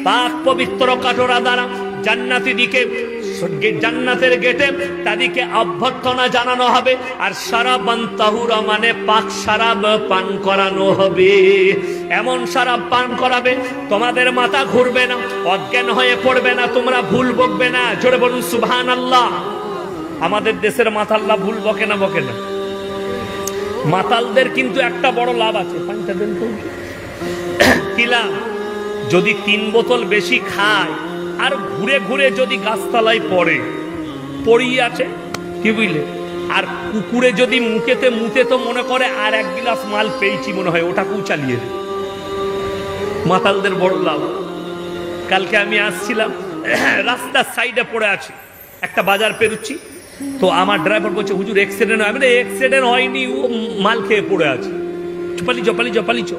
পাক পবিত্র কাঠোরা দ্বারা জান্নাতের গেটে তাদেরকে অভ্যর্থনা জানানো হবে। আর শারাবান তাহুরা মানে পাক শরাব পান করানো হবে। এমন শরাব পান করাবে তোমাদের মাথা ঘুরবে না, অজ্ঞান হয়ে পড়বে না, তোমরা ভুল বকবে না। জোরে বলুন সুবহানাল্লাহ। আমাদের দেশের মাতাল্লাহ ভুল বকে না, বকে না। মাতালদের কিন্তু একটা বড় লাভ আছে। কি লাভ? যদি 3 বোতল বেশি খায় আর ঘুরে ঘুরে যদি গাছতলায় পড়িয়ে আছে, কি বুঝলে, আর কুকুরে যদি মুতে তো মনে করে আর 1 গ্লাস মাল পেয়েছি মনে হয়, ওটাকেও চালিয়ে দেয়। মাতালদের বড় লাভ। কালকে আমি আসছিলাম, রাস্তার সাইডে পড়ে আছি, একটা বাজার পেরুচ্ছি, তো আমার ড্রাইভার বলছে হুজুর অ্যাক্সিডেন্ট হয়। মানে অ্যাক্সিডেন্ট হয়নি, ও মাল খেয়ে পড়ে আছে। পালিচ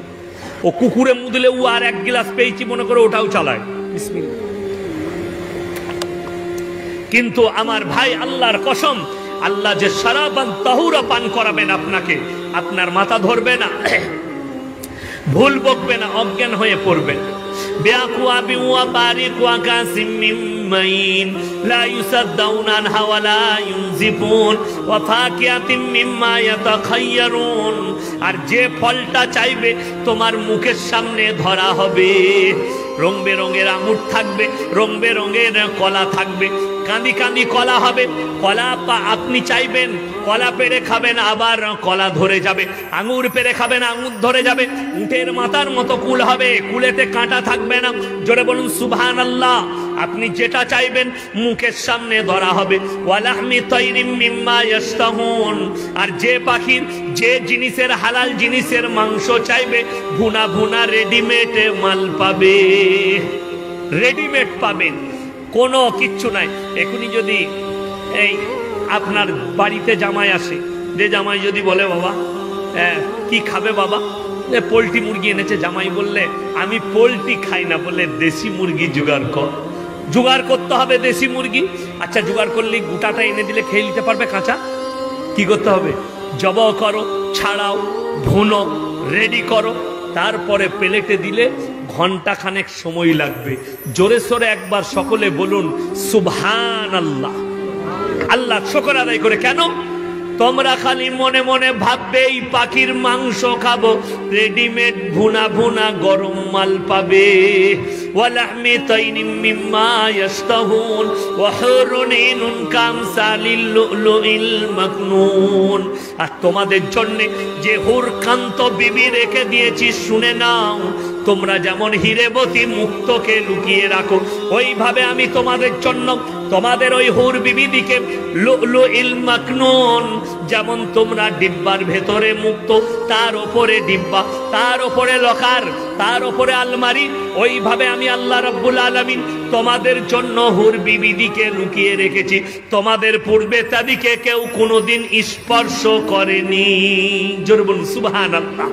ও কুকুরে মুদলে ও আর 1 গ্লাস পেয়েছি মনে করে ওটাও চালায়। বিসমিল্লাহ। কিন্তু আমার ভাই, আল্লাহর কসম, আল্লাহ যে শারাবান তাহুরা পান করাবেন আপনাকে, আপনার মাথা ধরবে না, ভুল বকবে না, অজ্ঞান হয়ে পড়বেন। বিআকওয়াবি ওয়া বারিক ওয়া কাসিম মিন মাইন লা ইউসাদ্দাউনা আনহা ওয়া লা ইউনজিফুন ওয়া ফাকিয়াতিন মিম্মা ইয়াতাখায়্যারুন। আর যে ফলটা চাইবে তোমার মুখের সামনে ধরা হবে। রং বেরঙের আঙুর থাকবে, রং বেরঙের কলা থাকবে, কাঁদি কাঁদি কলা হবে। কলা আপনি চাইবেন, কলা পেড়ে খাবেন, আবার কলা ধরে যাবে। আঙুর পেড়ে খাবেন, আঙুর ধরে যাবে। উটের মাথার মতো কুল হবে, কুলেতে কাঁটা থাকবে না। জোরে বলুন সুবহানাল্লাহ। আপনি যেটা চাইবেন মুখের সামনে ধরা হবে। ওয়ালাহমি তাইরিম মিম্মা ইয়াশতাহুন। আর যে পাখির, যে জিনিসের, হালাল জিনিসের মাংস চাইবে, ভুনা ভুনা রেডিমেড মাল পাবে, রেডিমেড পাবেন, কোনো কিচ্ছু নাই। এখনই যদি এই আপনার বাড়িতে জামাই আসে, যে জামাই যদি বলে বাবা কি খাবে বাবা, পোলট্রি মুরগি এনেছে, জামাই বললে আমি পোলট্রি খাই না, বললে দেশি মুরগি জোগাড় কর। জোগাড় করতে হবে দেশি মুরগি। আচ্ছা, জোগাড় করলে গোটাটা এনে দিলে খেয়ে নিতে পারবে কাঁচা? কি করতে হবে? জবাই করো, ছাড়াও, ভুনো, রেডি করো, তারপরে প্লেটে দিলে ঘন্টাখানেক সময় লাগবে। জোরে সোরে একবার সকলে বলুন সুবহানাল্লাহ। আল্লাহ শুকর আদায় করে। কেন? তোমরা খালি মনে মনে ভাববে এই পাখির মাংস খাবো, রেডিমেড ভুনা ভুনা গরম মাল পাবে। ওয়ালাহমি তাইনিম মিম্মা ইয়াশতাহুন ওয়া হুরুন ইনুন কামসালিল লুলুইল মাকনুন। আর তোমাদের জন্য যে হুরকান্ত বিবি রেখে দিয়েছি, শুনে নাও। তোমরা যেমন হীরেবতী মুক্তকে লুকিয়ে রাখো, ওইভাবে আমি তোমাদের জন্য তোমাদের ওই হুর বিবিদিকে লুলুইল মাকনুন, যেমন তোমরা ডিব্বার ভেতরে মুক্ত, তার উপরে ডিব্বা, তার উপরে লকার, তার উপরে আলমারি, ওইভাবে আমি আল্লাহ রাব্বুল আলামিন তোমাদের জন্য হুর বিবিদিকে লুকিয়ে রেখেছি। তোমাদের পূর্বে তাদিকে কেউ কোনোদিন স্পর্শ করেনি। জোরে বলুন সুবহানাল্লাহ।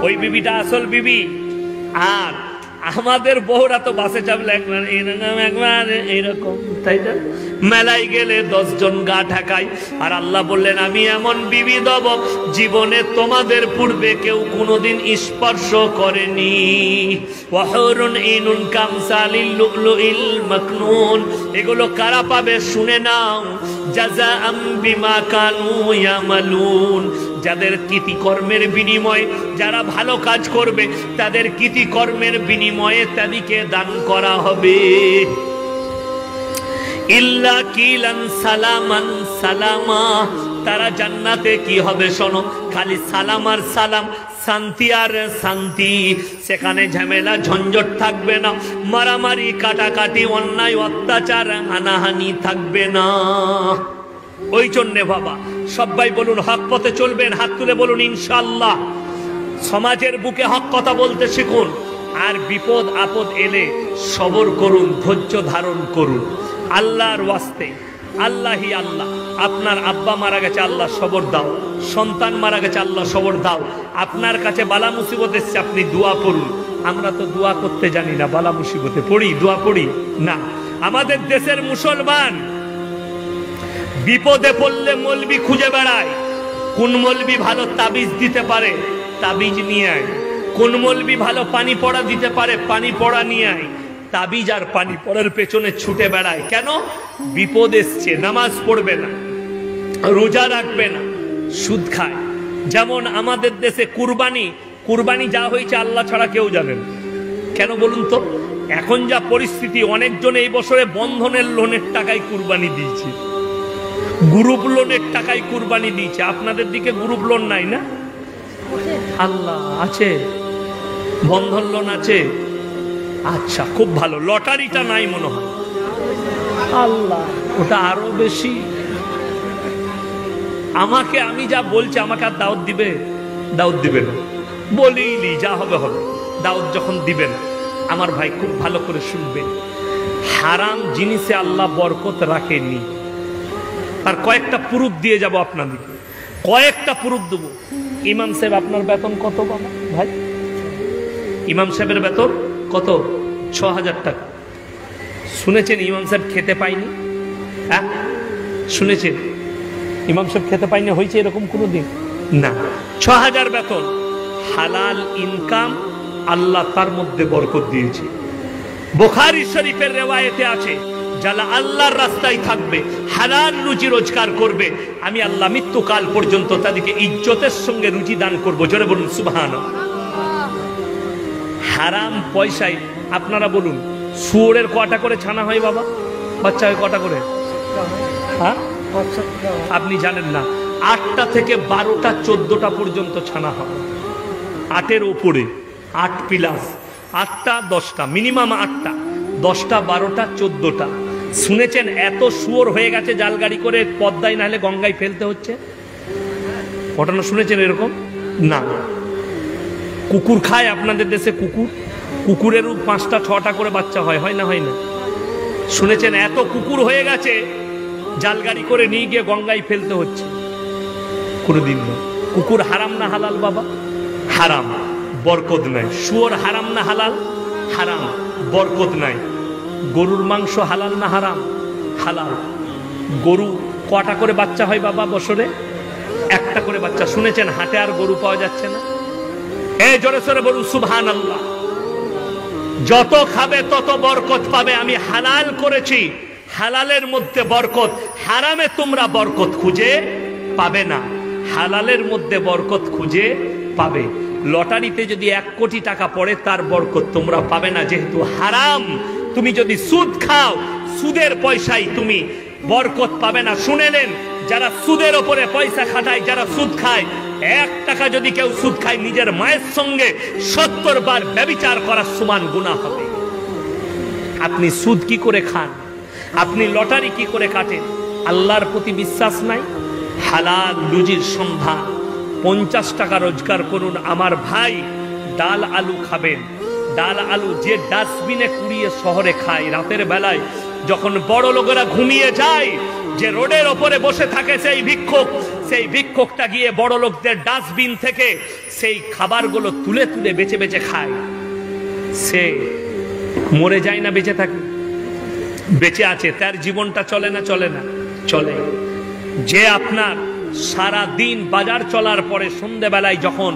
ওই বিবিটা আসল বিবি। আর আমাদের বউরা তো বাসে চাপলে একবার এইরকম, তাই না? মেলায় গেলে 10 জন গা ঢাকায়। আর আল্লাহ বললেন আমি এমন বিবি দেব জীবনে তোমাদের পূর্বে কেউ কোনোদিন স্পর্শ করেনি। ওয়াহুরুন ইনুন কামসালিল লুলুইল মাকনুন। এগুলো কারা পাবে শুনে নাও। জাযাআম বিমা কানু ইয়ামালুন। যাদের কৃতিকর্মের বিনিময়ে, যারা ভালো কাজ করবে তাদের কৃতিকর্মের বিনিময়ে তাদেরকে দান করা হবে। ইল্লা কিলান সালামান সালামা। তারা জান্নাতে কি হবে শোনো, খালি সালাম আর সালাম, শান্তি আর শান্তি। সেখানে ঝামেলা ঝঞ্ঝট থাকবে না, মারামারি কাটাকাটি, অন্যায় অত্যাচার হানাহানি থাকবে না। ওই জন্যে বাবা সবাই বলুন হক পথে চলবেন, হাত তুলে বলুন ইনশাআল্লাহ। সমাজের বুকে হক কথা বলতে শিখুন। আর বিপদ আপদ এলে সবর করুন, ধৈর্য ধারণ করুন। আল্লাহর ওয়াস্তে, আল্লাহই আল্লাহ। আপনার আব্বা মারা গেছে, আল্লাহ সবর দাও। সন্তান মারা গেছে, আল্লাহ সবর দাও। আপনার কাছে বালা মুসিবত এসছে, আপনি দোয়া পড়ুন। আমরা তো দোয়া করতে জানি না, বালা মুসিবতে পড়ি, দোয়া পড়ি না। আমাদের দেশের মুসলমান বিপদে পড়লে মলবি খুঁজে বেড়ায়, কোন মলবি ভালো তাবিজ দিতে পারে, তাবিজ নিয়ে আয়। কোন মৌলবি ভালো পানি পড়া দিতে পারে, পানি পড়া নিয়ে আয়। তাবিজ আর পানি পড়ার পেছনে ছুটে বেড়ায় কেন? বিপদ এসছে, নামাজ পড়বে না, রোজা রাখবে না, সুদ খায়। যেমন আমাদের দেশে কুরবানি যা হয়েছে আল্লাহ ছাড়া কেউ জানেন। কেন বলুন তো? এখন যা পরিস্থিতি, অনেকজন এই বছরে বন্ধনের লোনের টাকায় কুরবানি দিয়েছে, গ্রুপ লোনের টাকায় কুরবানি দিয়েছে। আপনাদের দিকে গ্রুপ লোন নাই না? আল্লাহ আছে, বন্ধন লোন আছে। আচ্ছা, খুব ভালো। লটারিটা নাই মনে হয়, আল্লাহ ওটা আরো বেশি। আমি যা বলছি আমাকে আর দাওয়াত দিবে? দাওয়াত দিবে না, বলিনি, যা হবে হবে। দাওয়াত যখন দিবেন, আমার ভাই খুব ভালো করে শুনবেন, হারাম জিনিসে আল্লাহ বরকত রাখেনি। আর কয়েকটা প্রুফ দিয়ে যাব আপনাদেরকে, কয়েকটা প্রুফ দেবো। ইমাম সাহেব আপনার বেতন কত বাবা ভাই? ইমাম সাহেবের বেতন কত? ৬,০০০ টাকা। শুনেছেন ইমাম সাহেব খেতে পায়নি? হ্যাঁ শুনেছেন ইমাম সাহেব খেতে পায়নি? হয়েছে এরকম কোনো দিন? না। ৬,০০০ বেতন, হালাল ইনকাম, আল্লাহ তার মধ্যে বরকত দিয়েছে। বুখারী শরীফের রিওয়ায়েতে আছে, যারা আল্লাহর রাস্তায় থাকবে, হালাল রুজি রোজগার করবে, আমি আল্লাহ মৃত্যুকাল পর্যন্ত তাদেরকে ইজ্জতের সঙ্গে রুজি দান করব। জোরে বলুন সুবহানাল্লাহ। হারাম পয়সায় আপনারা বলুন, শুয়োরের কটা করে ছানা হয় বাবা? বাচ্চা হয় কটা করে? হ্যাঁ আপনি জানেন না, ৮টা থেকে ১২টা ১৪টা পর্যন্ত ছানা হয়। ৮-এর উপরে, ৮ প্লাস ৮টা 10টা, মিনিমাম 8টা, 10টা 12টা 14টা। শুনেছেন এত শুয়োর হয়ে গেছে, জালগাড়ি করে পদ্মায় নাহলে গঙ্গায় ফেলতে হচ্ছে? ঘটনা শুনেছেন এরকম? না। কুকুর খায় আপনাদের দেশে? কুকুরেরও 5টা 6টা করে বাচ্চা হয় না? হয় না? শুনেছেন এত কুকুর হয়ে গেছে, জালগাড়ি করে নিয়ে গিয়ে গঙ্গায় ফেলতে হচ্ছে? কোনোদিন না। কুকুর হারাম না হালাল বাবা? হারাম, বরকত নাই। শুয়োর হারাম না হালাল? হারাম, বরকত নাই। গরুর মাংস হালাল না হারাম? হালাল। গরু কটা করে বাচ্চা হয় বাবা বছরে? 1টা করে বাচ্চা। শুনেছেন হাটে আর গরু পাওয়া যাচ্ছে না? এই জোরে সোরে বলুন সুবহানাল্লাহ। যত খাবে তত বরকত পাবে। আমি হালাল করেছি, হালালের মধ্যে বরকত। হারামে তোমরা বরকত খুঁজে পাবে না, হালালের মধ্যে বরকত খুঁজে পাবে। লটারিতে যদি 1 কোটি টাকা পড়ে, তার বরকত তোমরা পাবে না, যেহেতু হারাম। তুমি যদি সুদ খাও, সুদের পয়সায় তুমি বরকত পাবে না। শুনেলেন, যারা সুদের ওপরে পয়সা খাটায়, যারা সুদ খায়, 1 টাকা যদি কেউ সুদ খায়, নিজের মায়ের সঙ্গে 70 বার ব্যভিচার করার সমান গুনাহ হবে। আপনি সুদ কি করে খান? আপনি লটারি কি করে কাটেন? আল্লাহর প্রতি বিশ্বাস নাই। হালাল রুজির সন্ধান, 50 টাকা রোজগার করুন আমার ভাই। ডাল আলু খাবেন, ডাল আলু যে ডাস্টবিনে কুড়িয়ে শহরে খায়, রাতের বেলায় যখন বড় লোকেরা ঘুমিয়ে যায়, যে রোডের ওপরে বসে থাকে সেই ভিক্ষুকটা গিয়ে বড় লোকদের ডাস্টবিন থেকে সেই খাবারগুলো তুলে তুলে বেছে বেছে খায়। সে মরে যায় না বেঁচে থাকে? বেঁচে আছে, তার জীবনটা চলে না? চলে না? চলে। যে আপনার সারা দিন বাজার চলার পরে সন্ধ্যেবেলায় যখন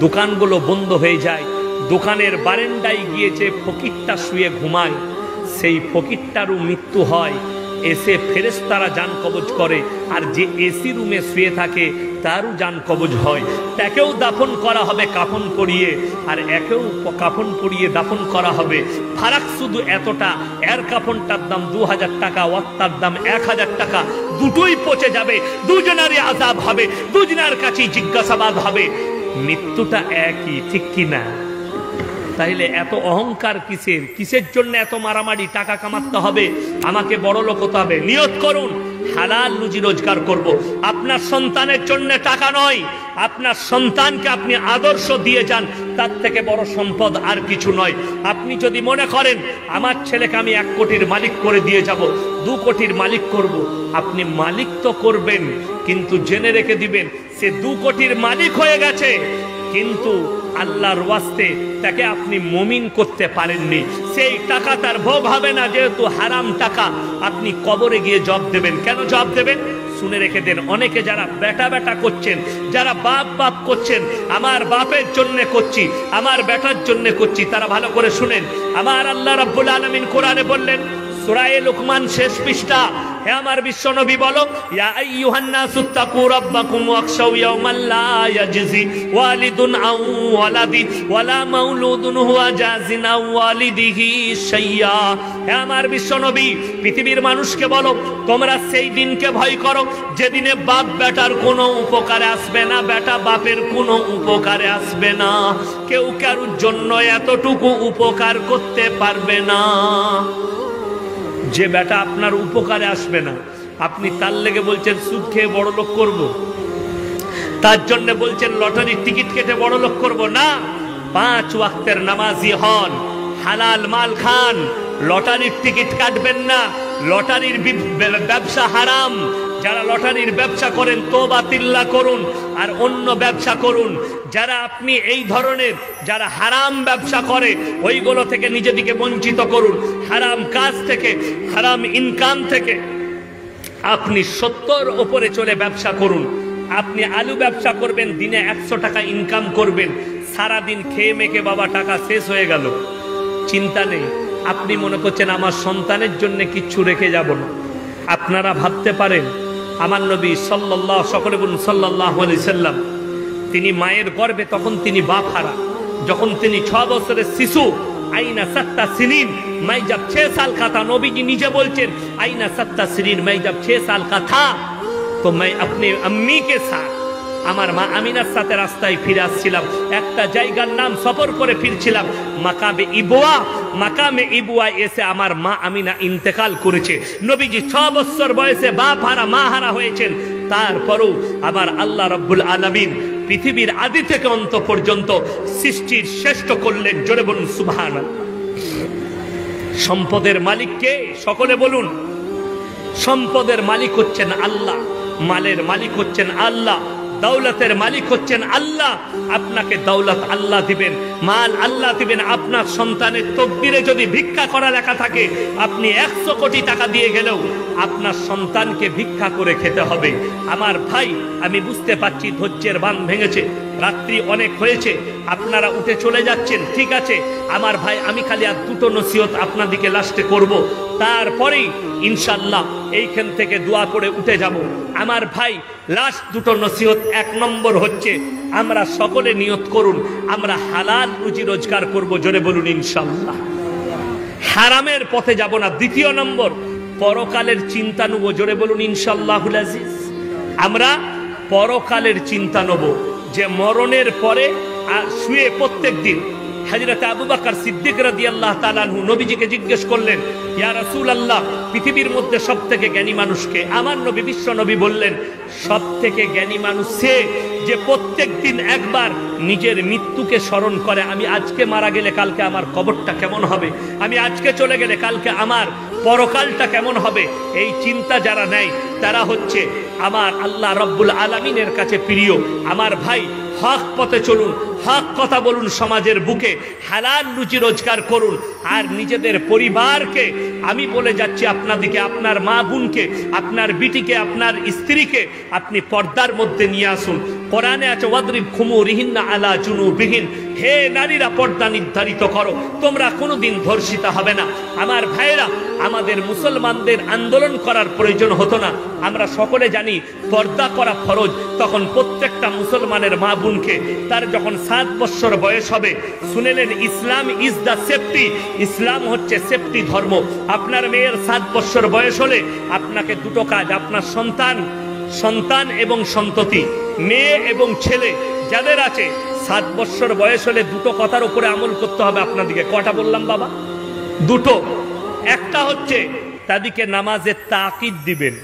দোকানগুলো বন্ধ হয়ে যায়, দোকানের বারান্দায় গিয়ে যে ফকিরটা শুয়ে ঘুমায়, সেই ফকিরটারও মৃত্যু হয়, এসে ফেরেশতারা জান কবজ করে। আর যে এসি রুমে শুয়ে থাকে, তারও জান কবজ হয়। তাকেও দাফন করা হবে কাফন পরিয়ে, আর একেও কাফন পরিয়ে দাফন করা হবে। ফারাক শুধু এতটা, এর কাফনটার দাম 2000 টাকা, ওয়াক্তার দাম 1000 টাকা। দুটোই পচে যাবে, দুজনেরই আযাব হবে, দুজনের কাছেই জিজ্ঞাসাবাদ হবে। মৃত্যুটা একই, ঠিক কি না? তাইলে এত অহংকার কিসের জন্য এত মারামারি? টাকা কামাতে হবে, আমাকে বড় লোক হতে হবে। নিয়ত করুন হালাল রুজি রোজগার করব। আপনার সন্তানের জন্য টাকা নয়, আপনার সন্তানকে আপনি আদর্শ দিয়ে যান, তার থেকে বড় সম্পদ আর কিছু নয়। আপনি যদি মনে করেন আমার ছেলেকে আমি 1 কোটির মালিক করে দিয়ে যাব, 2 কোটির মালিক করব, আপনি মালিক তো করবেন, কিন্তু জেনে রেখে দিবেন সে 2 কোটির মালিক হয়ে গেছে, কিন্তু আল্লাহর ওয়াস্তে তাকে আপনি মুমিন করতে পারেননি। সেই টাকা তার ভোগ হবে না, যেহেতু হারাম টাকা। আপনি কবরে গিয়ে জবাব দেবেন। কেন জবাব দেবেন? শুনে রেখে দেন, অনেকে যারা বেটা বেটা করছেন, যারা বাপ বাপ করছেন, আমার বাপের জন্য করছি, আমার বেটার জন্য করছি, তারা ভালো করে শুনেন। আমার আল্লাহ রাব্বুল আলামিন কোরআনে বললেন, সূরা লুকমান শেষ পৃষ্ঠা, হে আমার বিশ্বনবী বলো, ইয়া আইয়ুহান নাসু তাকু রাব্বাকুম ওয়াখশাউ ইয়াওমান লা ইয়াজজি ওয়ালিদুন আন ওয়ালাদি ওয়ালা মাউলুদুন হুয়া জাযিন আন ওয়ালিদিহি শাইয়্যা। হে আমার বিশ্বনবী, পৃথিবীর মানুষকে বলো, তোমরা সেই দিনকে ভয় করো যেদিনে বাপ বেটার কোনো উপকারে আসবে না, বেটা বাপের কোনো উপকারে আসবে না, কেউ কারোর জন্য এতটুকু উপকার করতে পারবে না। যে বেটা আপনার উপকারে আসবে না, আপনি তার লেগে বলছেন সুদ খেয়ে বড় লোক করব, তার জন্য বলছেন লটারির টিকিট কেটে বড় লোক করব না। 5 ওয়াক্তের নামাজি হন, হালাল মাল খান, লটারির টিকিট কাটবেন না। লটারির ব্যবসা হারাম। যারা লটারির ব্যবসা করেন তওবা তিল্লা করুন আর অন্য ব্যবসা করুন। যারা আপনি এই ধরনের যারা হারাম ব্যবসা করে ওইগুলো থেকে নিজেদিকে বঞ্চিত করুন, হারাম কাজ থেকে, হারাম ইনকাম থেকে আপনি 70 উপরে চলে ব্যবসা করুন। আপনি আলু ব্যবসা করবেন, দিনে 100 টাকা ইনকাম করবেন, সারাদিন খেয়ে মেখে বাবা টাকা শেষ হয়ে গেল, চিন্তা নেই। আপনি মনে করছেন আমার সন্তানের জন্য কিচ্ছু রেখে যাব না। আপনারা ভাবতে পারেন আমার নবী সাল্লাল্লাহু, সকলে বলুন সাল্লাল্লাহু আলাইহি সাল্লাম, তিনি মায়ের গর্ভে তখন তিনি বাপ হারা, যখন তিনি 6 বছরের শিশু, আইনা 7 সিনিন मैं जब 6 साल का था, নবীজি নিজে বলছেন আইনা 7 সিনিন मैं जब 6 साल का था तो मैं अपने अम्मी के साथ, আমার মা আমিনার সাথে রাস্তায় ফিরে আসছিলাম, একটা জায়গার নাম সফর করে ফিরছিলাম, মাকামে ইবুয়া এসে আমার মা আমিনা ইন্তেকাল করেছে। নবীজি 6 বছর বয়সে বাপ হারা মা হারা হয়েছেন, তারপরও আমার আল্লাহ রাব্বুল আলামিন পৃথিবীর আদি থেকে অন্ত পর্যন্ত সৃষ্টির শ্রেষ্ঠ করলেন। জোরে বলুন সুবহানাল্লাহ। সম্পদের মালিক কে? সকলে বলুন। সম্পদের মালিক হচ্ছেন আল্লাহ, মালের মালিক হচ্ছেন আল্লাহ, দৌলতের মালিক হচ্ছেন আল্লাহ। আপনাকে দৌলত আল্লাহ দিবেন, মাল আল্লাহ দিবেন। আপনার সন্তানের তকদিরে যদি ভিক্ষা করা লেখা থাকে, আপনি 100 কোটি টাকা দিয়ে গেলেও আপনার সন্তানকে ভিক্ষা করে খেতে হবে। আমার ভাই, আমি বুঝতে পারছি ধৈর্যের বাঁধ ভেঙেছে, রাত্রি অনেক হয়েছে, আপনারা উঠে চলে যাচ্ছেন, ঠিক আছে আমার ভাই। আমি খালি আর 2টো নসিহত আপনাদিকে লাস্টে করব, তারপরেই ইনশাআল্লাহ এইখান থেকে দোয়া করে উঠে যাব। আমার ভাই, লাস্ট 2টো নসিহত। 1 নম্বর হচ্ছে, আমরা সকলে নিয়ত করুন আমরা হালাল রুজি রোজগার করব। জোরে বলুন ইনশাআল্লাহ, হারামের পথে যাব না। 2 নম্বর, পরকালের চিন্তা নেব। জোরে বলুন ইনশাআল্লাহুল আজিজ। আমরা পরকালের চিন্তা নেব, যে মরণের পরে শুয়ে প্রত্যেক দিন। হযরত আবু বকর সিদ্দিক রাদিয়াল্লাহু তাআলা আনহু নবীজিকে জিজ্ঞেস করলেন, ইয়া রাসূলুল্লাহ, পৃথিবীর মধ্যে সবথেকে জ্ঞানী মানুষকে? আমার নবী বিশ্ব নবী বললেন, সবথেকে জ্ঞানী মানুষ সে যে প্রত্যেক দিন একবার নিজের মৃত্যুকে স্মরণ করে। আমি আজকে মারা গেলে কালকে আমার কবরটা কেমন হবে, আমি আজকে চলে গেলে কালকে আমার পরকালটা কেমন হবে, এই চিন্তা যারা নেয় তারা হচ্ছে আমার আল্লাহ রাব্বুল আলামিনের কাছে প্রিয়। আমার ভাই, হক পথে চলুন, হক কথা বলুন, সমাজের বুকে হালাল রুজি রোজগার করুন, আর নিজেদের পরিবারকে আমি বলে যাচ্ছি আপনাদিকে, আপনার মা বোনকে, আপনার বিটিকে, আপনার স্ত্রীকে আপনি পর্দার মধ্যে নিয়ে আসুন। কোরআনে আছে, ওয়াদরিব খুমুরিহিন্না আলা জুনুবিহিন, হে নারীরা পর্দা নির্ধারিত করো, তোমরা কোনোদিন ধর্ষিতা হবে না। আমার ভাইরা, আমাদের মুসলমানদের আন্দোলন করার প্রয়োজন হতো না। আমরা সকলে জানি পর্দা করা ফরজ। তখন প্রত্যেকটা মুসলমানের মা বোনকে তার যখন 7 বছর বয়স হবে, শুনেলেন ইসলাম ইজ দ্য সেফটি, ইসলাম হচ্ছে সেফটি ধর্ম। আপনার মেয়ের 7 বছর বয়স হলে আপনাকে 2টো কাজ, আপনার সন্তান এবং সন্ততি, মেয়ে এবং ছেলে যাদের আছে, 7 বছর বয়স হলে 2টো কথার উপরে আমল করতে হবে আপনাদিকে। কটা বললাম বাবা? 2টো। একটা হচ্ছে তাদেরকে নামাজের তাকিদ দিবেন,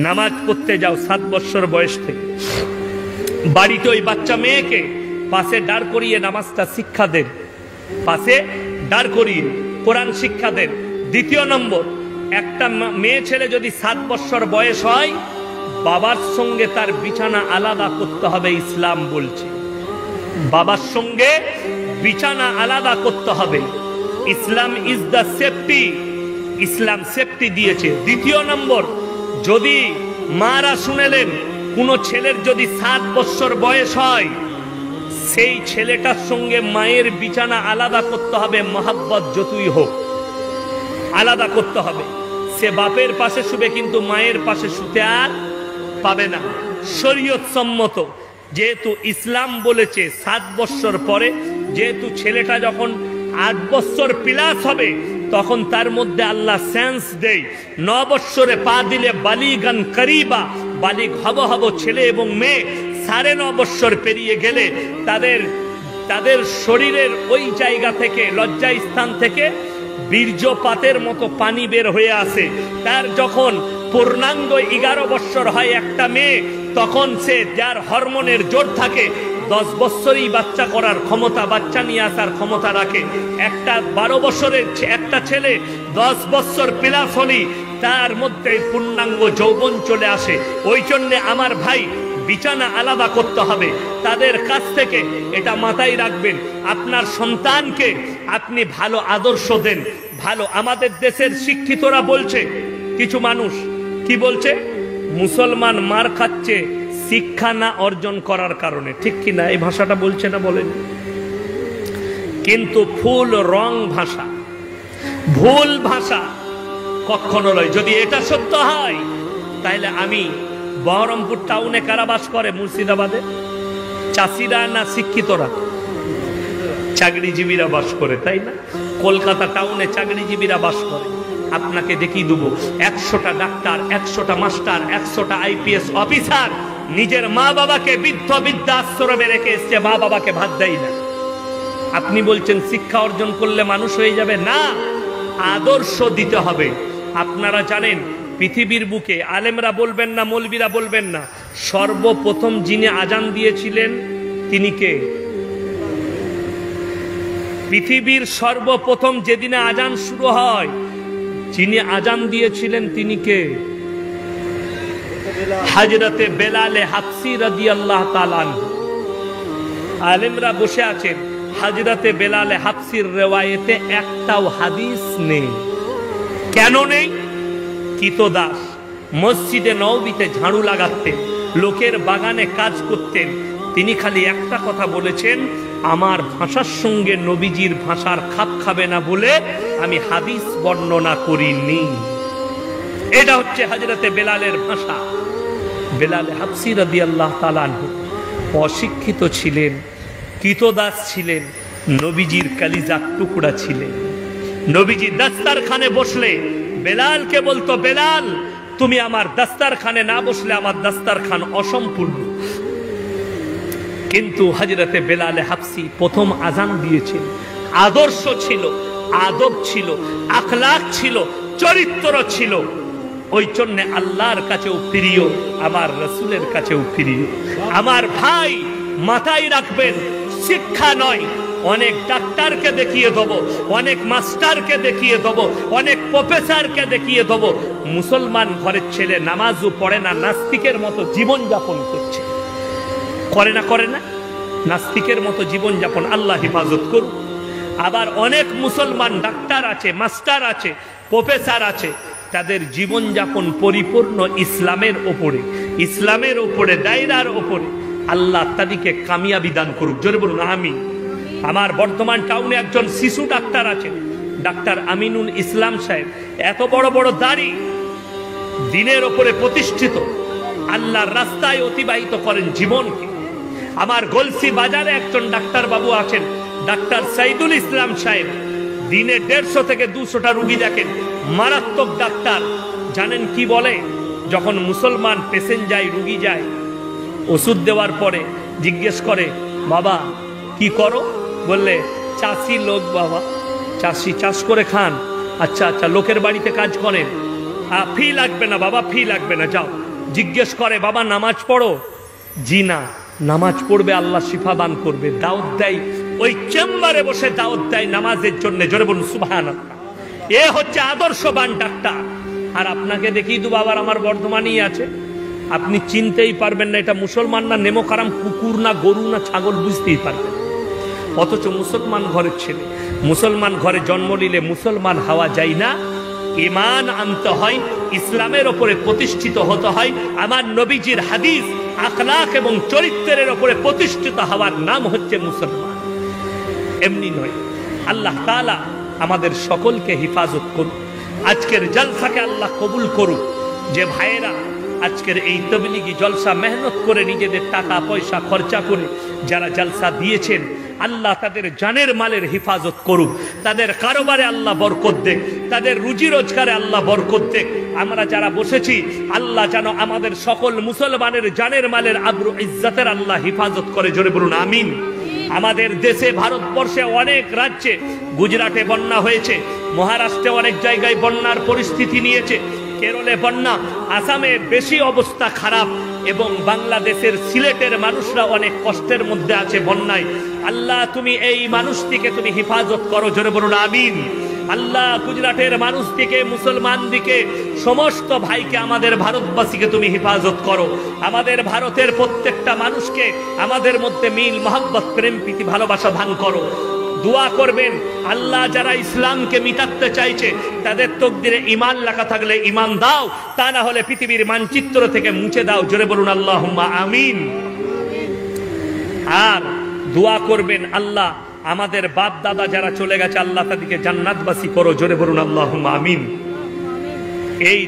নামাজ পড়তে যাও 7 বছর বয়স থেকে। বাড়িতে ওই বাচ্চা মেয়েকে পাশে দাঁড় করিয়ে নামাজটা শিক্ষা দেন, পাশে দাঁড় করিয়ে কোরআন শিক্ষা দেন। 2 নম্বর, একটা মেয়ে ছেলে যদি 7 বছর বয়স হয়, বাবার সঙ্গে তার বিছানা আলাদা করতে হবে। ইসলাম বলছে বাবার সঙ্গে বিছানা আলাদা করতে হবে। ইসলাম ইজ দ্য সেফটি, ইসলাম সেফটি দিয়েছে। 2 নম্বর, যদি মারা শুনেলেন, কোন ছেলের যদি 7 বছর বয়স হয়, সেই ছেলেটার সঙ্গে মায়ের বিছানা আলাদা করতে হবে, মহাব্বত যতই হোক আলাদা করতে হবে। সে বাপের পাশে শুবে, কিন্তু মায়ের পাশে শুতে আর পাবে না। শরীয়ত সম্মত, যেহেতু ইসলাম বলেছে 7 বছর পরে, যেহেতু ছেলেটা যখন 8 বছর প্লাস হবে, তখন তার মধ্যে আল্লাহ সেন্স দেয় 9 বছরে পা দিলে বালিগান করিবা, বালিগ হব ছেলে এবং মেয়ে। 9.5 বছর পেরিয়ে গেলে তাদের শরীরের ওই জায়গা থেকে, লজ্জা স্থান থেকে বীর্যপাতের মতো পানি বের হয়ে আসে। তার যখন পূর্ণাঙ্গ 11 বছর হয় একটা মেয়ে, তখন সে, যার হরমোনের জোর থাকে, 10 বছরই বাচ্চা করার ক্ষমতা, বাচ্চা নিয়ে আসার ক্ষমতা রাখে। একটা 12 বছরের একটা ছেলে 10 বছর প্লাস হলেই তার মধ্যে পূর্ণাঙ্গ যৌবন চলে আসে। ওই জন্যে আমার ভাই, বিছানা আলাদা করতে হবে তাদের কাছ থেকে, এটা মাথায় রাখবেন। আপনার সন্তানকে আপনি ভালো আদর্শ দেন, ভালো। আমাদের দেশের শিক্ষিতরা বলছে, কিছু মানুষ কি বলছে, মুসলমান মার খাচ্ছে শিক্ষা না অর্জন করার কারণে। ঠিক কি না? এই ভাষাটা বলছে না, বলেন? কিন্তু ফুল রং ভাষা, ভুল ভাষা কখনো নয়। যদি এটা সত্য হয়, তাহলে আমি বহরমপুর টাউনে কারা বাস করে? মুর্শিদাবাদে চাষিরা না শিক্ষিতরা? চাকরিজীবীরা বাস করে, তাই না? কলকাতা টাউনে চাকরিজীবীরা বাস করে। আপনাকে দেখিয়ে দেবো 100টা ডাক্তার, 100টা মাস্টার, 100টা IPS অফিসার নিজের মা বাবাকে বৃদ্ধাশ্রমে রেখে এসছে, মা বাবাকে ভাত দেয় না। আপনি বলছেন শিক্ষা অর্জন করলে মানুষ হয়ে যাবে? না, আদর্শ দিতে হবে। আপনারা জানেন, পৃথিবীর বুকে আলেমরা বলবেন না, মৌলবীরা বলবেন না, সর্বপ্রথম যিনি আজান দিয়েছিলেন তিনি কে? পৃথিবীর সর্বপ্রথম যেদিনে আজান শুরু হয়, যিনি আজান দিয়েছিলেন তিনি কে? হযরতে বেলালে হাবশী রাদিয়াল্লাহু তাআলা আনহু। আলেমরা বসে আছেন, হযরতে বেলালে হাবশীর রিওয়ায়েতে একটাও হাদিস নেই। কেন নেই? কিতদাস মসজিদে নববীতে ঝাড়ু লাগাতেন, লোকের বাগানে কাজ করতেন। তিনি খালি একটা কথা বলেছেন, আমার ভাষার সঙ্গে নবীজির ভাষার খাপ খাবে না বলে আমি হাদিস বর্ণনা করিনি। এটা হচ্ছে হযরতে বেলালের ভাষা। বেলালে হাবশী রাদিয়াল্লাহু তাআলা আনহু অশিক্ষিত ছিলেন, কিতদাস ছিলেন, নবীজির কালিজার টুকরা ছিলেন। নবীজি দাস্তারখানে বসলে বেলালকে বলতো, বেলাল তুমি আমার দাস্তারখানে না বসলে আমার দাস্তারখান অসম্পূর্ণ। কিন্তু হযরতে বেলালে হাবশী প্রথম আজান দিয়েছেন। আদর্শ ছিল, আদব ছিল, আখলাক ছিল, চরিত্র ছিল। ওই জন্য আল্লাহর কাছেও প্রিয়, আমার রাসূলের কাছেও প্রিয়। আমার ভাই, মাথায় রাখবেন, শিক্ষা নয়, অনেক ডাক্তারকে দেখিয়ে দেবো, অনেক মাস্টারকে দেখিয়ে দেবো, অনেক প্রফেসরকে দেখিয়ে দেবো, মুসলমান ঘরের ছেলে নামাজও পড়ে না, নাস্তিকের মতো জীবন যাপন করছে। করে না? করে না? নাস্তিকের মতো জীবন যাপন। আল্লাহ হেফাজত করুন। আবার অনেক মুসলমান ডাক্তার আছে, মাস্টার আছে, প্রফেসর আছে, তাদের জীবন যাপন পরিপূর্ণ ইসলামের ওপরে, ইসলামের ওপরে, দায়রার ওপরে। আল্লাহ তাদেরকে কামিয়াবি দান করুক। জোরে বলুন আমিন। আমার বর্ধমান টাউনে একজন শিশু ডাক্তার আছেন, ডাক্তার আমিনুল ইসলাম সাহেব। এত বড় বড় দাড়ি, দিনের ওপরে প্রতিষ্ঠিত, আল্লাহর রাস্তায় অতিবাহিত করেন জীবনকে। আমার গলসি বাজারে একজন ডাক্তার বাবু আছেন, ডাক্তার সাইদুল ইসলাম সাহেব। দিনে 150 থেকে 200টা রুগী দেখেন, মারাত্মক ডাক্তার। জানেন কি বলে? যখন মুসলমান পেশেন্ট যায়, রুগী যায়, ওষুধ দেওয়ার পরে জিজ্ঞেস করে, বাবা কি করো? বললে চাষি লোক বাবা, চাষি, চাষ করে খান। আচ্ছা আচ্ছা, লোকের বাড়িতে কাজ করেন? ফি লাগবে না বাবা, ফি লাগবে না, যাও। জিজ্ঞেস করে, বাবা নামাজ পড়ো? জি না। নামাজ পড়বে, আল্লাহ শিফা দান করবে। দাওয়াত দেয়, ওই চেম্বারে বসে দাওয়াত দেয় নামাজের জন্য। জোরে বলুন সুবহানাল্লাহ। এ হচ্ছে আদর্শবান ডাক্তার। আর আপনাকে দেখিয়ে দেবো, আবার আমার বর্ধমানেই আছে, আপনি চিনতেই পারবেন না এটা মুসলমান না নেমোকারাম, কুকুর না গরু না ছাগল, বুঝতেই পারবেন। অথচ মুসলমান ঘরের ছেলে, মুসলমান ঘরে জন্ম নিলে মুসলমান হওয়া যায় না। ঈমান আনতে হয়, ইসলামের উপরে প্রতিষ্ঠিত হতে হয়। আমার নবীজির হাদিস আখলাক এবং চরিত্রের উপরে প্রতিষ্ঠিত হওয়ার নাম হচ্ছে মুসলমান, এমনি নয়। আল্লাহ তাআলা আমাদের সকলকে হেফাজত করুন। আজকের জলসাকে আল্লাহ কবুল করুন। যে ভাইয়েরা আজকের এই তবলিগি জলসা মেহনত করে নিজেদের টাকা পয়সা খরচা করে যারা জলসা দিয়েছেন, আল্লাহ তাদের জানের মালের হেফাজত করুক, তাদের কারোবারে আল্লাহ বরকত দেখ, তাদের রুজি রোজগারে আল্লাহ বরকত দেখ। আমরা যারা বসেছি আল্লাহ যেন আমাদের সকল মুসলমানের জানের মালের আবরু ইজ্জতের আল্লাহ হেফাজত করে, জোরে বলুন আমিন। আমাদের দেশে ভারতবর্ষে অনেক রাজ্যে, গুজরাটে বন্যা হয়েছে, মহারাষ্ট্রে অনেক জায়গায় বন্যার পরিস্থিতি নিয়েছে, কেরলে বন্যা, আসামে বেশি অবস্থা খারাপ, এবং বাংলাদেশের সিলেটের মানুষরা অনেক কষ্টের মধ্যে আছে বন্যায়। আল্লাহ তুমি এই মানুষটিকে তুমি হেফাজত করো, জোরে বলুন আমিন। আল্লাহ গুজরাটের মানুষ থেকে মুসলমান দিকে সমস্ত ভাইকে, আমাদের ভারতবাসীকে তুমি হেফাজত করো। আমাদের ভারতের প্রত্যেকটা মানুষকে আমাদের মধ্যে মিল মহব্বত প্রেম প্রীতি ভালোবাসা দান করো। দোয়া করবেন আল্লাহ যারা ইসলামকে মিটাতে চাইছে তাদের তকদিরে ঈমান লেখা থাকলে ঈমান দাও, তা না হলে পৃথিবীর মানচিত্র থেকে মুছে দাও, জোরে বলুন আল্লাহুম্মা আমিন। আর দোয়া করবেন আল্লাহ আমাদের বাপ দাদা যারা চলে গেছে আল্লাহ তাদেরকে জান্নাতবাসী করো, জোরে বলুন আল্লাহুম্মা আমিন। এই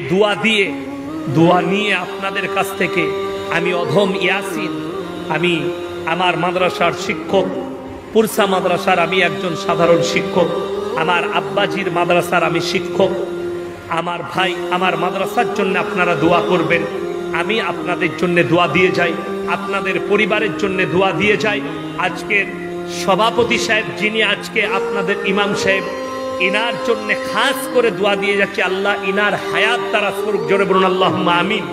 দোয়া নিয়ে আপনাদের কাছ থেকে আমি অধম ইয়াসিন, আমি আমার মাদ্রাসার শিক্ষক, পুরসা মাদ্রাসার আমি একজন সাধারণ শিক্ষক, আমার আব্বাজির মাদ্রাসার আমি শিক্ষক। আমার ভাই আমার মাদ্রাসার জন্য আপনারা দোয়া করবেন, আমি আপনাদের জন্য দোয়া দিয়ে যাই, আপনাদের পরিবারের জন্য দোয়া দিয়ে যাই। আজকের সভাপতি সাহেব যিনি আজকে আপনাদের ইমাম সাহেব, ইনার জন্য খাস করে দোয়া দিয়ে যাচ্ছে, আল্লাহ ইনার হায়াত দ্বারা স্বরূপ, জোরে বলুন আল্লাহুম্মা আমিন।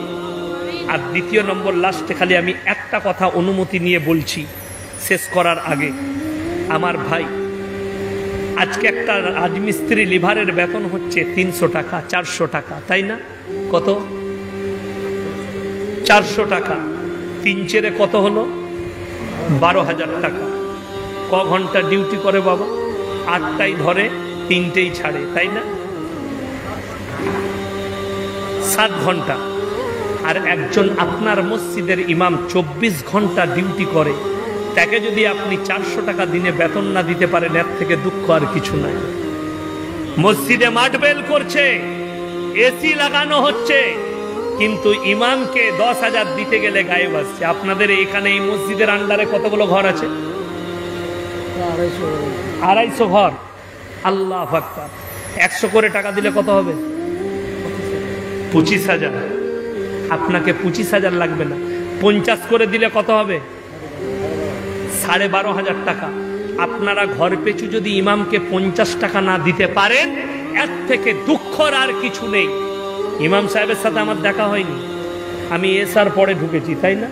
আর দ্বিতীয় নম্বর লাস্টে খালি আমি একটা কথা অনুমতি নিয়ে বলছি শেষ করার আগে। আমার ভাই আজকে একটা রাজমিস্ত্রি লিভারের বেতন হচ্ছে 300 টাকা 400 টাকা, তাই না? কত? 400 টাকা, 3 চেরে কত হলো? 12,000 টাকা। ক ঘন্টা ডিউটি করে বাবা? 8টাই ধরে 3টেই ছাড়ে, তাই না? 7 ঘন্টা। আর একজন আপনার মসজিদের ইমাম 24 ঘন্টা ডিউটি করে, তাকে যদি আপনি 400 টাকা দিনে বেতন না দিতে পারেন, এর থেকে দুঃখ আর কিছু নাই। মসজিদে মাঠবেল করছে, এসি লাগানো হচ্ছে, কিন্তু ইমামকে 10,000 দিতে গেলে গায়ে বাজছে। আপনাদের এখানে এই মসজিদের আন্ডারে কতগুলো ঘর আছে? 250 ঘর। আল্লাহু আকবার। 100 করে টাকা দিলে কত হবে? 25,000। আপনাকে 25,000 লাগবে না, 50 করে দিলে কত হবে? 12,500 টাকা। আপনারা ঘর পেছু যদি ইমামকে 50 টাকা না দিতে পারেন, এর থেকে দুঃখর আর কিছু নেই। ইমাম সাহেবের সাথে আমার দেখা হয়নি, আমি এসার পরে ঢুকেছি, তাই না?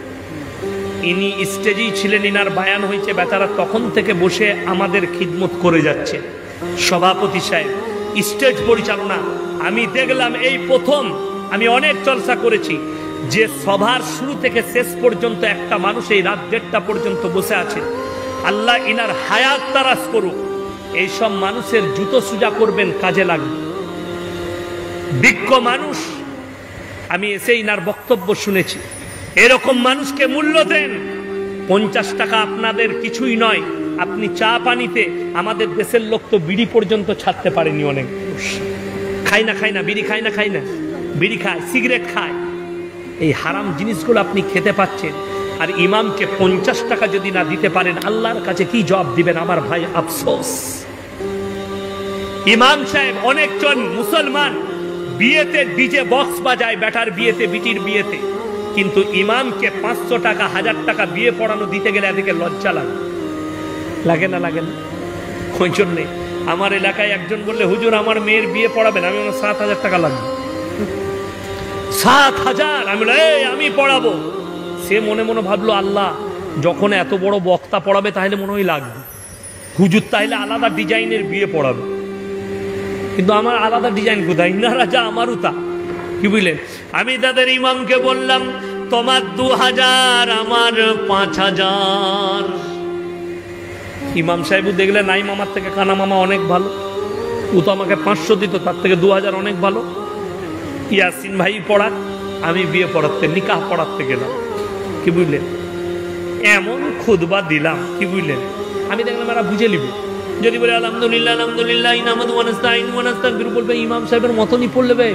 ইনি স্টেজেই ছিলেন, ইনার বায়ান হয়েছে, বেচারা তখন থেকে বসে আমাদের খিদমত করে যাচ্ছে। সভাপতি সাহেব, স্টেজ পরিচালনা, আমি দেখলাম এই প্রথম, আমি অনেক চর্চা করেছি, যে সভার শুরু থেকে শেষ পর্যন্ত একটা মানুষ এই রাত 1:30 পর্যন্ত বসে আছে। আল্লাহ ইনার হায়াত তারাস করুক। এইসব মানুষের জুতো সুজা করবেন, কাজে লাগবে। বিজ্ঞ মানুষ, আমি এসে ইনার বক্তব্য শুনেছি। এরকম মানুষকে মূল্য দেন। 50 টাকা আপনাদের কিছুই নয়। আপনি চা পানিতে, আমাদের দেশের লোক তো বিড়ি পর্যন্ত ছাড়তে পারেনি, অনেক খায় না বিড়ি, খায় না বিড়ি খায়, সিগারেট খায়। এই হারাম জিনিসগুলো আপনি খেতে পাচ্ছেন, আর ইমামকে 50 টাকা যদি না দিতে পারেন, আল্লাহর কাছে কি জবাব দিবেন? আমার ভাই আফসোস। ইমাম সাহেব, অনেকজন মুসলমান বিয়েতে ডিজে বক্স বাজায়, বেটার বিয়েতে, বিটির বিয়েতে, কিন্তু ইমামকে 500 টাকা 1000 টাকা বিয়ে পড়ানো দিতে গেলে এদিকে লজ্জা লাগে না? ওই জন্যে আমার এলাকায় একজন বললে, হুজুর আমার মেয়ের বিয়ে পড়াবেন, আমি 7,000 টাকা লাগবে। 7,000? আমি পড়াবো। সে মনে মনে ভাবলো, আল্লাহ যখন এত বড় বক্তা পড়াবে তাহলে মনে হয় লাগবে, হুজুর তাহলে আলাদা ডিজাইনের বিয়ে পড়াবে। কিন্তু আমার আলাদা ডিজাইন কোথায়? ইনারা যা আমারও তা। কি বুঝলেন? আমি তাদের ইমামকে বললাম, তোমার 2,000, আমার 5,000। ইমাম সাহেব দেখলে নাই মামার থেকে কানা মামা অনেক ভালো, ও তো আমাকে 500 দিত, তার থেকে 2000 অনেক ভালো। ইয়াসিন ভাই পড়াক, আমি বিয়ে পড়াতে নিকাহ পড়াতে গেলাম, কি বুঝলেন? এমন খুতবা দিলাম, কি বুঝলেন? আমি দেখলাম এরা বুঝে নিবে। যদি বলে আলহামদুলিল্লাহ আলহামদুলিল্লাহ নাহমাদুহু ওয়া নাস্তাঈনুহু ওয়া নাস্তাগফিরুহু, বলবে ইমাম সাহেবের মতনই পড়বে।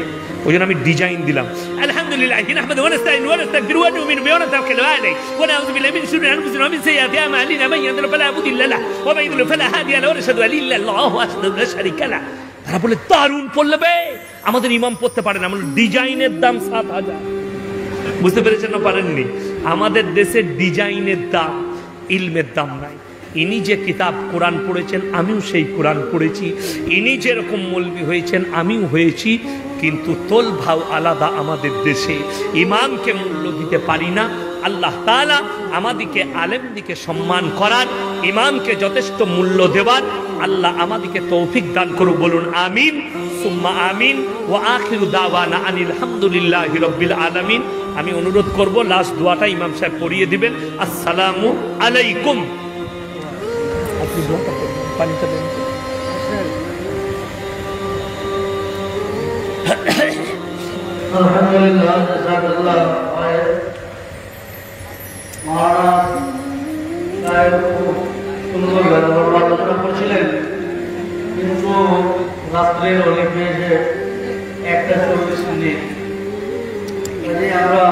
ওই জন্য আমি ডিজাইন দিলাম, আলহামদুলিল্লাহ নাহমাদুহু ওয়া নাস্তাঈনুহু ওয়া নাস্তাগফিরুহু ওয়া নু'মিনু বিহি ওয়া নাতাওয়াক্কালু আলাইহি ওয়া নাউযু বিল্লাহি মিন শুরুরি আনফুসিনা ওয়া মিন সাইয়্যাতি আ'মালিনা মান ইয়াহদিহিল্লাহু ফালা মুদিল্লা লাহু ওয়া মান ইউদ্লিল ফালা হাদিয়া লাহু ওয়া আশহাদু আল্লা ইলাহা ইল্লাল্লাহু ওয়াহদাহু লা শারীকা লাহু। তারা বলে দারুণ পড়বে, আমাদের ইমাম পড়তে পারে না। আমরা ডিজাইনের দাম 7000। বুঝতে পেরেছেন না পারেননি? আমাদের দেশে ডিজাইনের দাম, ইলমের দাম নাই। ইনি যে কিতাব কোরআন পড়েছেন, আমিও সেই কোরআন পড়েছি। ইনি যেরকম মৌলবি হয়েছেন, আমিও হয়েছি, কিন্তু তোল ভাও আলাদা। আমাদের দেশে ইমামকে মূল্য দিতে পারি না। আল্লাহ তাআলা আমাদিকে আলেমদিকে সম্মান করার, ইমামকে যথেষ্ট মূল্য দেওয়ার আল্লাহ আমাদিকে তৌফিক দান করুক। বলুন আমিন সুম্মা আমিন। ওয়া আখিরু দাওয়ানা আনিল হামদুলিল্লাহি রাব্বিল আলামিন। আমি অনুরোধ করব লাস্ট দোয়াটা ইমাম সাহেব পড়িয়ে দিবেন। আসসালামু আলাইকুম। আপনি দোয়াটা করবেন, পানিটা দেন। আলহামদুলিল্লাহ, জাযাকাল্লাহ খায়র। মহারাজ সাহেব খুব সুন্দর আলোচনা করছিলেন, কিন্তু রাত্রে অনেক বেজে 1টা 40 মিনিট। আমরা